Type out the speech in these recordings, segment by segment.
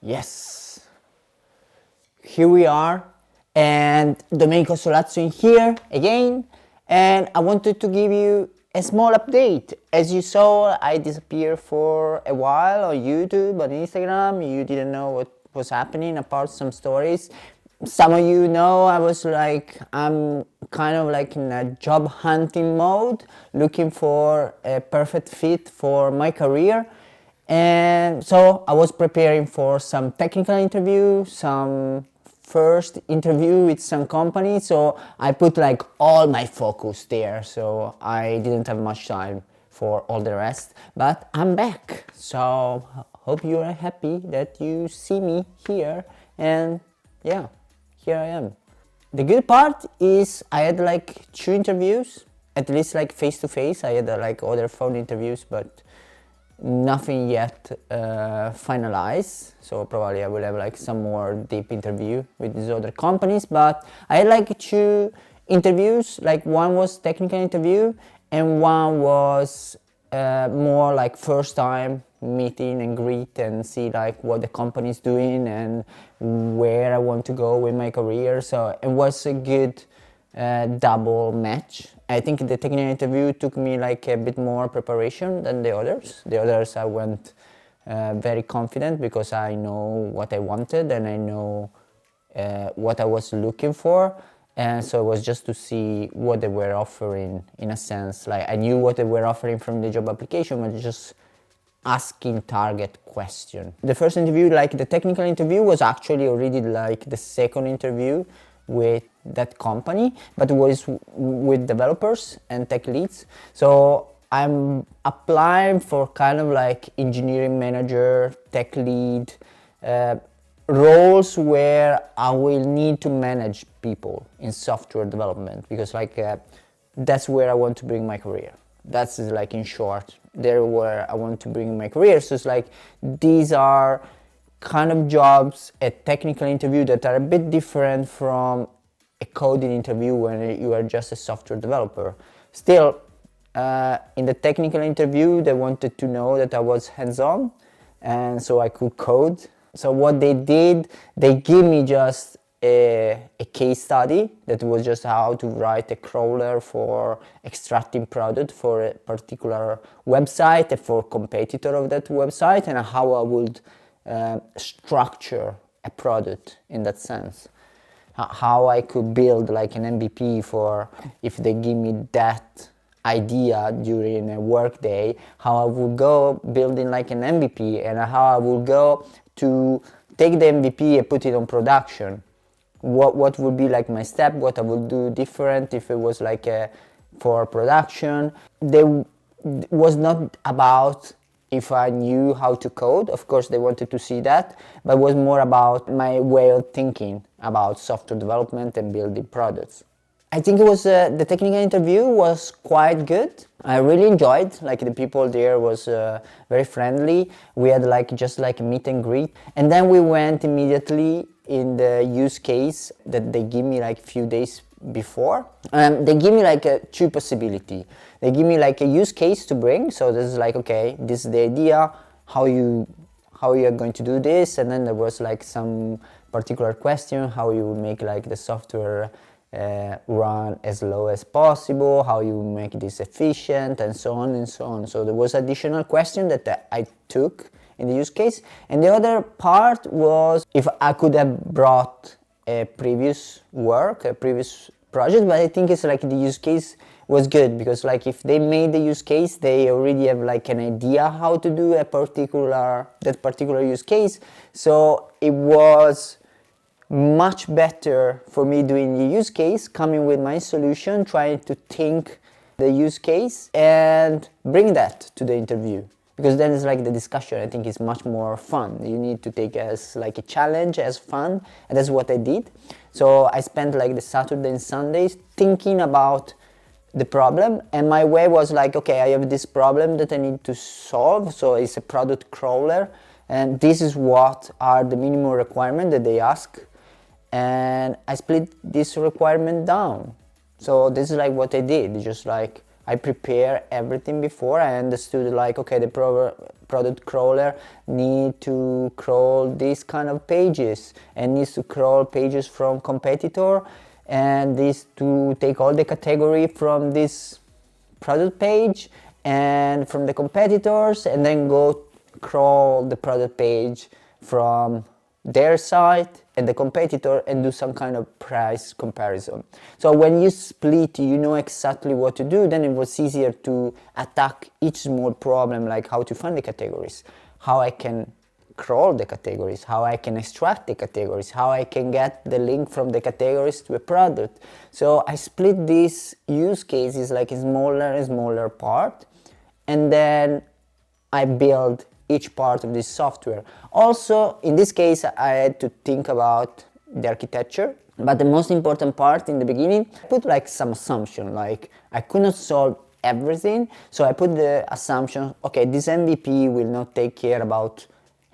Yes, here we are, and Domenico Solazzo in here again, and I wanted to give you a small update. As you saw, I disappeared for a while on YouTube, on Instagram. You didn't know what was happening apart some stories. Some of you know I'm kind of like in a job hunting mode, looking for a perfect fit for my career. And so I was preparing for some technical interview, some first interview with some company. So I put like all my focus there. So I didn't have much time for all the rest. But I'm back. So hope you are happy that you see me here. And yeah, here I am. The good part is I had like 2 interviews, at least like face to face. I had like other phone interviews, but nothing yet finalized, so probably I will have like some more deep interview with these other companies. But I had like 2 interviews, like one was technical interview and one was more like first time meeting and greet and see like what the company is doing and where I want to go with my career. So it was a good double match. I think the technical interview took me like a bit more preparation than the others. The others I went very confident because I know what I wanted and I know what I was looking for. And so it was just to see what they were offering, in a sense. Like I knew what they were offering from the job application, but just asking target question. The first interview, like the technical interview, was actually already like the second interview with that company, but it was with developers and tech leads. So I'm applying for kind of like engineering manager, tech lead roles where I will need to manage people in software development, because like that's where I want to bring my career. That's like in short, there where I want to bring my career. So it's like these are kind of jobs, a technical interview, that are a bit different from a coding interview when you are just a software developer. Still, in the technical interview, they wanted to know that I was hands-on, and so I could code. So what they did, they gave me just a case study that was just how to write a crawler for extracting product for a particular website, for competitor of that website, and how I would structure a product in that sense. How I could build like an MVP for if they give me that idea during a work day, how I would go building like an MVP, and how I would go to take the MVP and put it on production. What would be like my step, what I would do different if it was like for production. They was not about if I knew how to code. Of course they wanted to see that, but it was more about my way of thinking about software development and building products. I think it was the technical interview was quite good. I really enjoyed, like the people there was very friendly. We had like just like a meet and greet, and then we went immediately in the use case that they give me like few days before. They give me like 2 possibility. They give me like a use case to bring. So this is like, okay, this is the idea, how you are going to do this, and then there was like some particular question, how you would make like the software run as low as possible, how you make this efficient, and so on and so on. So there was additional question that I took in the use case. And the other part was if I could have brought a previous work, a previous project, but I think it's like the use case was good, because like if they made the use case, they already have like an idea how to do that particular use case. So it was much better for me doing the use case, coming with my solution, trying to think the use case and bring that to the interview, because then it's like the discussion, I think, is much more fun. You need to take as like a challenge, as fun, and that's what I did. So I spent like the Saturday and Sundays thinking about the problem, and my way was like, okay, I have this problem that I need to solve, so it's a product crawler, and this is what are the minimum requirements that they ask, and I split this requirement down. So this is like what I did, just like I prepare everything before. I understood like, okay, the product crawler need to crawl these kind of pages and needs to crawl pages from competitor, and this to take all the category from this product page and from the competitors, and then go crawl the product page from their site and the competitor and do some kind of price comparison. So when you split, you know exactly what to do, then it was easier to attack each small problem, like how to find the categories, how I can crawl the categories, how I can extract the categories, how I can get the link from the categories to a product. So I split these use cases like a smaller and smaller part, and then I build each part of this software. Also, in this case, I had to think about the architecture, but the most important part in the beginning, I put like some assumption, like I could not solve everything, so I put the assumption, okay, this MVP will not take care about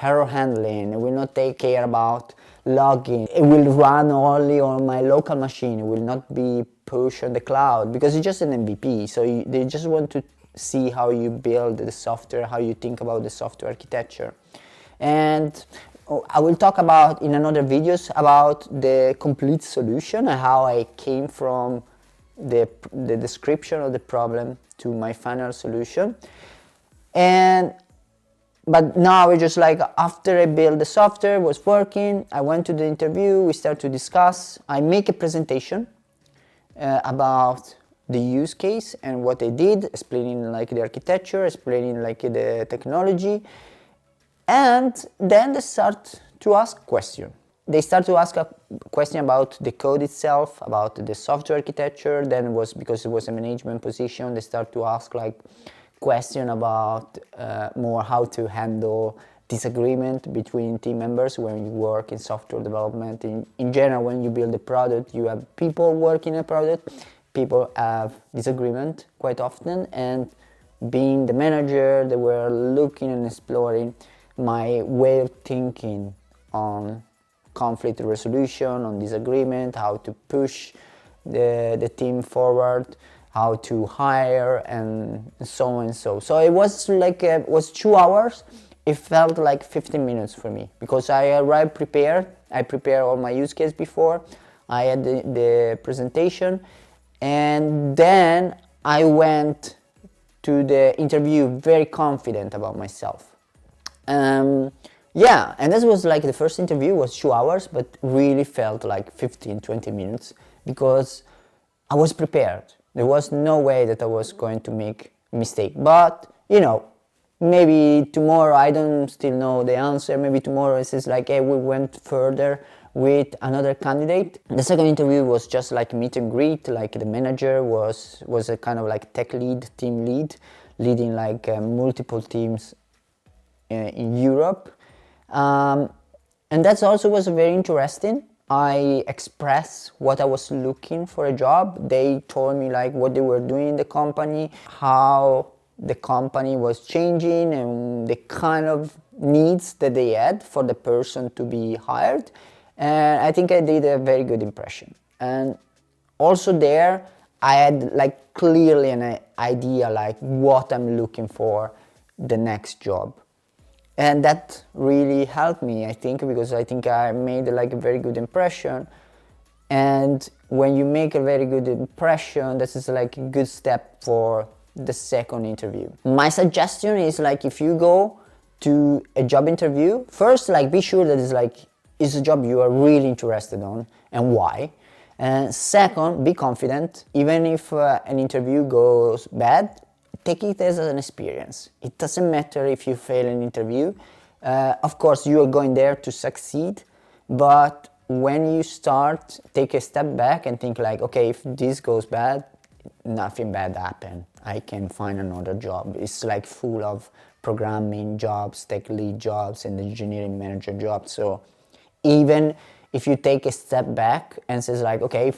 error handling, it will not take care about logging, it will run only on my local machine, it will not be pushed on the cloud, because it's just an MVP, so they just want to see how you build the software, how you think about the software architecture. And I will talk about in another videos about the complete solution and how I came from the description of the problem to my final solution. But now it's just like after I built the software, was working, I went to the interview, we start to discuss, I make a presentation about the use case and what they did, explaining like the architecture, explaining like the technology, and then they start to ask questions. They start to ask a question about the code itself, about the software architecture. Then it was, because it was a management position, they start to ask like question about more how to handle disagreement between team members when you work in software development. In general, when you build a product, you have people working in a product. People have disagreement quite often, and being the manager, they were looking and exploring my way of thinking on conflict resolution, on disagreement, how to push the team forward, how to hire, and so on and so. So it was like it was 2 hours. It felt like 15 minutes for me because I arrived prepared. I prepared all my use case before. I had the presentation. And then I went to the interview very confident about myself. Yeah, and this was like the first interview was 2 hours, but really felt like 15-20 minutes because I was prepared. There was no way that I was going to make a mistake. But, you know, maybe tomorrow, I don't still know the answer. Maybe tomorrow it says like, hey, we went further with another candidate. The second interview was just like meet and greet, like the manager was a kind of like tech lead, team lead, leading like multiple teams in Europe. And that also was very interesting. I expressed what I was looking for a job. They told me like what they were doing in the company, how the company was changing and the kind of needs that they had for the person to be hired. And I think I did a very good impression. And also there, I had like clearly an idea like what I'm looking for the next job. And that really helped me, I think, because I think I made like a very good impression. And when you make a very good impression, this is like a good step for the second interview. My suggestion is like if you go to a job interview, first like be sure that it's a job you are really interested on and why. And second, be confident. Even if an interview goes bad, take it as an experience. It doesn't matter if you fail an interview. Of course, you are going there to succeed, but when you start, take a step back and think like, okay, if this goes bad, nothing bad happened. I can find another job. It's like full of programming jobs, tech lead jobs, and engineering manager jobs. So even if you take a step back and says like, okay,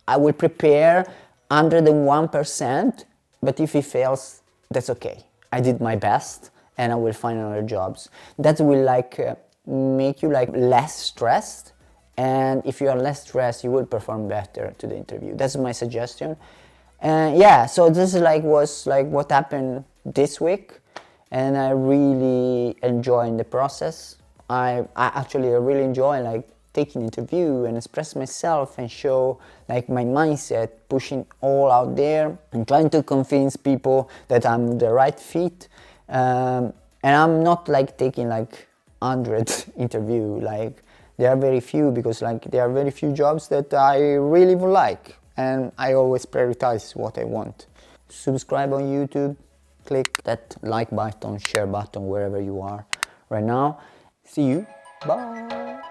I will prepare under the 1%, but if it fails, that's okay. I did my best and I will find another jobs. That will like make you like less stressed, and if you are less stressed, you will perform better to the interview. That's my suggestion. And yeah, so this is like was like what happened this week, and I really enjoy the process. I actually really enjoy like taking interview and express myself and show like my mindset, pushing all out there and trying to convince people that I'm the right fit. And I'm not like taking like 100 interview, like there are very few, because like there are very few jobs that I really would like, and I always prioritize what I want. Subscribe on YouTube, click that like button, share button wherever you are right now. See you, bye.